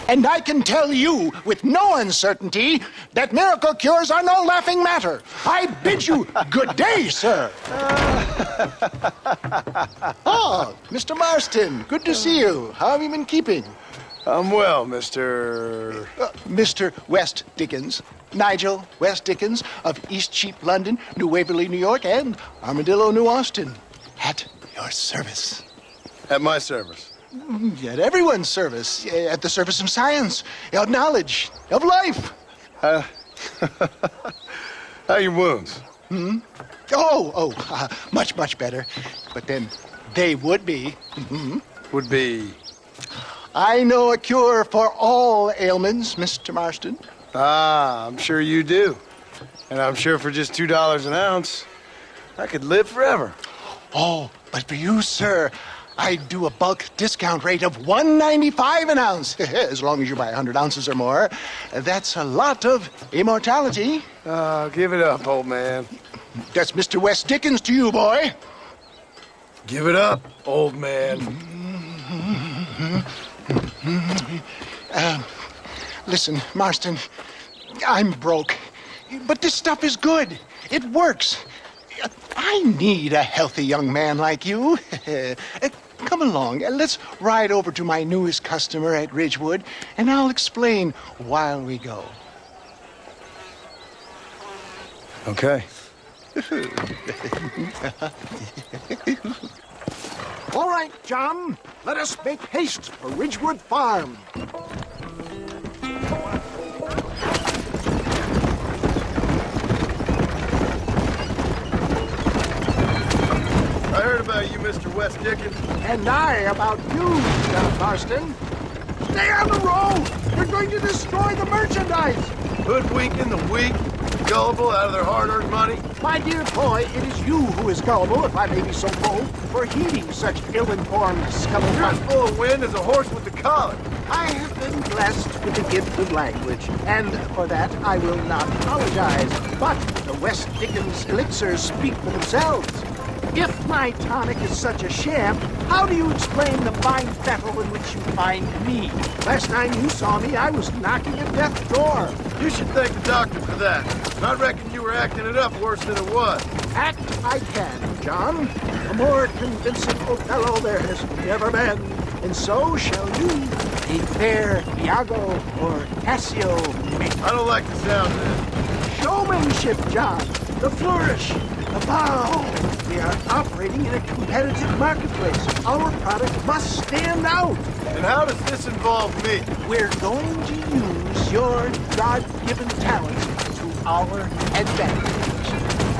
And I can tell you with no uncertainty that miracle cures are no laughing matter. I bid you good day, sir. Oh, Mr. Marston, good to see you. How have you been keeping? I'm well, Mr. Mr. West Dickens. Nigel West Dickens of Eastcheap, London, New Waverly, New York, and Armadillo, New Austin. At your service. At my service. At everyone's service. At the service of science, of knowledge, of life. How are your wounds? Much, much better. But then they would be. Would be... I know a cure for all ailments, Mr. Marston. Ah, I'm sure you do. And I'm sure for just $2 an ounce, I could live forever. Oh, but for you, sir, I'd do a bulk discount rate of $1.95 an ounce, as long as you buy 100 ounces or more. That's a lot of immortality. Give it up, old man. That's Mr. West Dickens to you, boy. Give it up, old man. Listen, Marston, I'm broke, but this stuff is good. It works. I need a healthy young man like you. Come along, let's ride over to my newest customer at Ridgewood, and I'll explain while we go. Okay. All right, John, let us make haste for Ridgewood Farm. I heard about you, Mr. West Dickens. And I about you, John Marston. Stay on the road! You're going to destroy the merchandise! Hoodwinking the weak, gullible out of their hard-earned money. My dear boy, it is you who is gullible, if I may be so bold, for heeding such ill-informed You're scuttlebutt. as full of wind as a horse with the collar. I have been blessed with the gift of language, and for that I will not apologize. But the West Dickens elixirs speak for themselves. If my tonic is such a sham, how do you explain the mind battle in which you find me? Last time you saw me, I was knocking at death's door. You should thank the doctor for that. I reckon you were acting it up worse than it was. Act I can, John. A more convincing Othello there has never been. And so shall you, a fair Iago or Cassio make. I don't like the sound of that. Showmanship, John. The flourish, the bow. We are operating in a competitive marketplace. Our product must stand out. And how does this involve me? We're going to use your God-given talents to our advantage.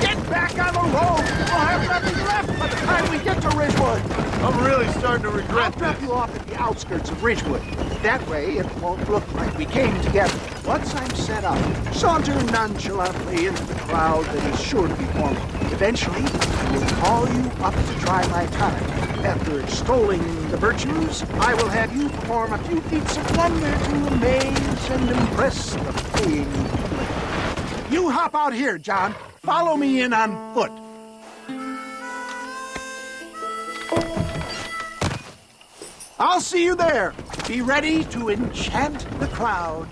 Get back on the road! We'll have nothing left by the time we get to Ridgewood. I'm really starting to I'll regret drop this. you off at the outskirts of Ridgewood. That way, it won't look like we came together. Once I'm set up, saunter nonchalantly into the crowd that is sure to be forming. Eventually, I will call you up to try my tonic. After extolling the virtues, I will have you perform a few feats of wonder to amaze and impress the paying public. You hop out here, John. Follow me in on foot. I'll see you there. Be ready to enchant the crowd.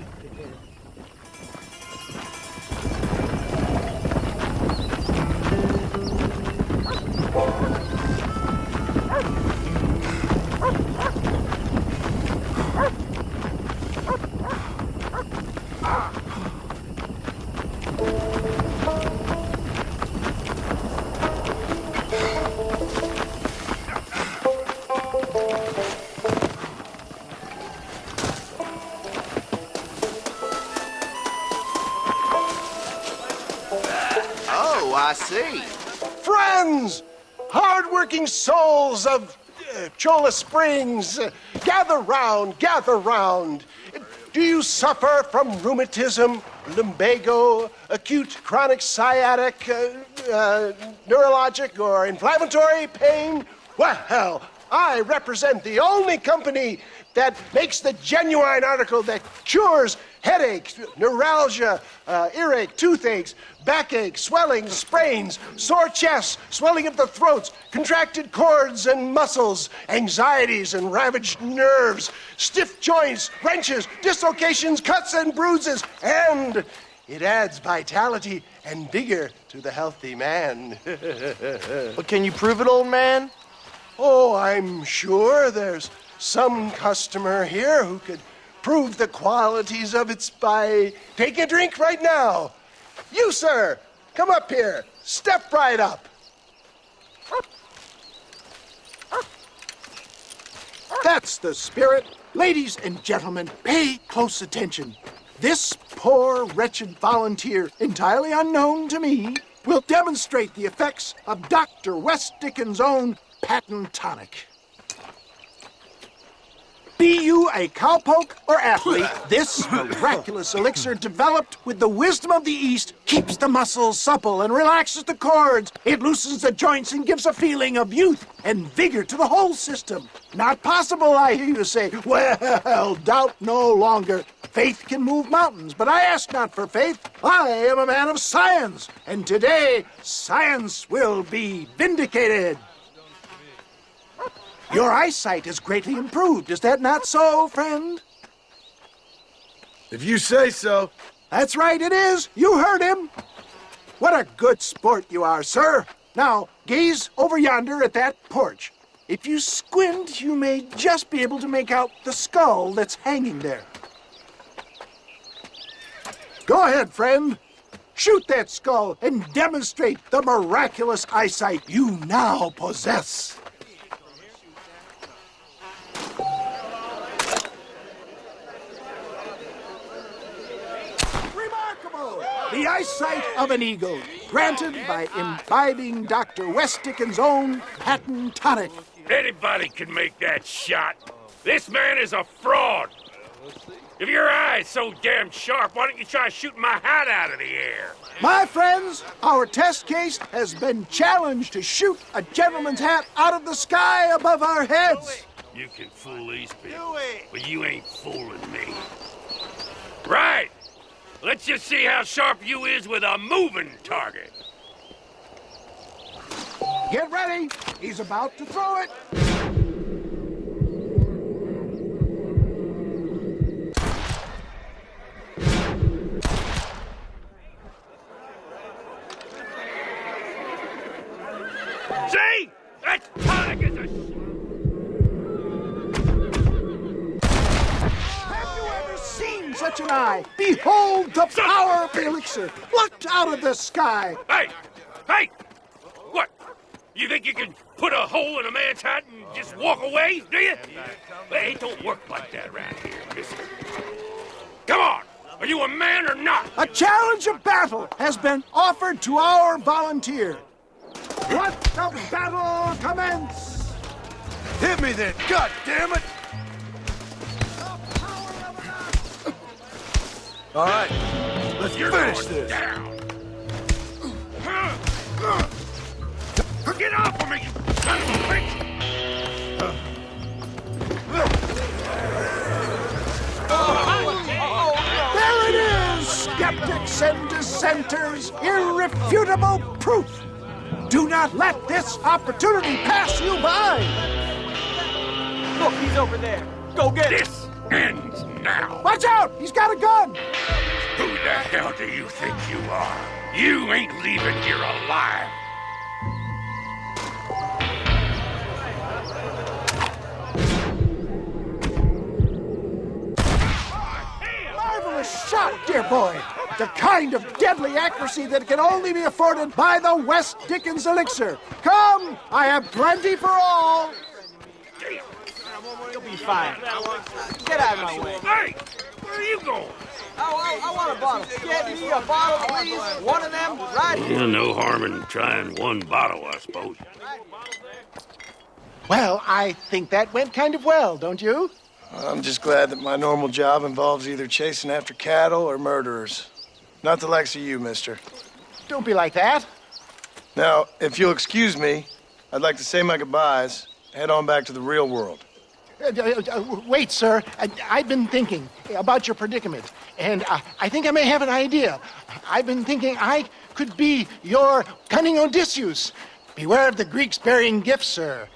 Oh, I see. Friends, hard-working souls of Cholla Springs, gather round, gather round. Do you suffer from rheumatism, lumbago, acute chronic sciatic, neurologic, or inflammatory pain? Well, I represent the only company that makes the genuine article that cures headaches, neuralgia, earache, toothaches, backache, swelling, sprains, sore chests, swelling of the throats, contracted cords and muscles, anxieties and ravaged nerves, stiff joints, wrenches, dislocations, cuts and bruises, and it adds vitality and vigor to the healthy man. But can you prove it, old man? Oh, I'm sure there's some customer here who could prove the qualities of it by taking a drink right now. You, sir, come up here. Step right up. That's the spirit. Ladies and gentlemen, pay close attention. This poor, wretched volunteer, entirely unknown to me, will demonstrate the effects of Dr. West Dickens' own patent tonic. Be you a cowpoke or athlete, this miraculous elixir developed with the wisdom of the East keeps the muscles supple and relaxes the cords. It loosens the joints and gives a feeling of youth and vigor to the whole system. Not possible, I hear you say. Well, doubt no longer. Faith can move mountains, but I ask not for faith. I am a man of science, and today science will be vindicated. Your eyesight is greatly improved. Is that not so, friend? If you say so. That's right, it is. You heard him. What a good sport you are, sir. Now, gaze over yonder at that porch. If you squint, you may just be able to make out the skull that's hanging there. Go ahead, friend. Shoot that skull and demonstrate the miraculous eyesight you now possess. The eyesight of an eagle, granted by imbibing Dr. West Dickens' own patent tonic. Anybody can make that shot. This man is a fraud. If your eye's so damn sharp, why don't you try shooting my hat out of the air? My friends, our test case has been challenged to shoot a gentleman's hat out of the sky above our heads. You can fool these people, but you ain't fooling me. Right. Let's just see how sharp you is with a moving target. Get ready. He's about to throw it. See? That tonic is a... Such an eye. Behold the power of the elixir plucked out of the sky. Hey! Hey! What? You think you can put a hole in a man's hat and just walk away, do you? Hey, it don't work like that around here, mister. Come on! Are you a man or not? A challenge of battle has been offered to our volunteer. Let the battle commence! Hit me then, God damn it! All right, let's finish this. Down. Get off of me, you son of a bitch! There it is, skeptics and dissenters, irrefutable proof. Do not let this opportunity pass you by. Look, he's over there. Go get him. This ends now. Watch out, he's got a gun. Who the hell do you think you are? You ain't leaving here alive. Marvelous shot, dear boy. The kind of deadly accuracy that can only be afforded by the West Dickens elixir. Come, I have plenty for all. You'll be fine. Get out of my way. Hey, where are you going? I want a bottle. Get me a bottle, please. One of them, right here. No harm in trying one bottle, I suppose. Well, I think that went kind of well, don't you? I'm just glad that my normal job involves either chasing after cattle or murderers. Not the likes of you, mister. Don't be like that. Now, if you'll excuse me, I'd like to say my goodbyes, head on back to the real world. Wait, sir. I've been thinking about your predicament, and I think I may have an idea. I've been thinking I could be your cunning Odysseus. Beware of the Greeks bearing gifts, sir.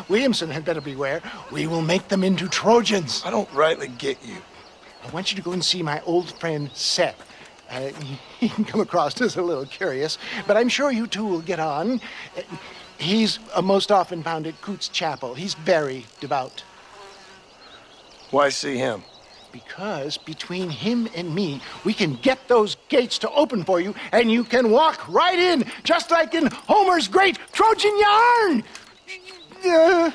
Williamson had better beware. We will make them into Trojans. I don't rightly get you. I want you to go and see my old friend Seth. He can come across as a little curious, but I'm sure you two will get on. He's most often found at Coots Chapel. He's very devout. Why see him? Because between him and me, we can get those gates to open for you, and you can walk right in, just like in Homer's great Trojan yarn!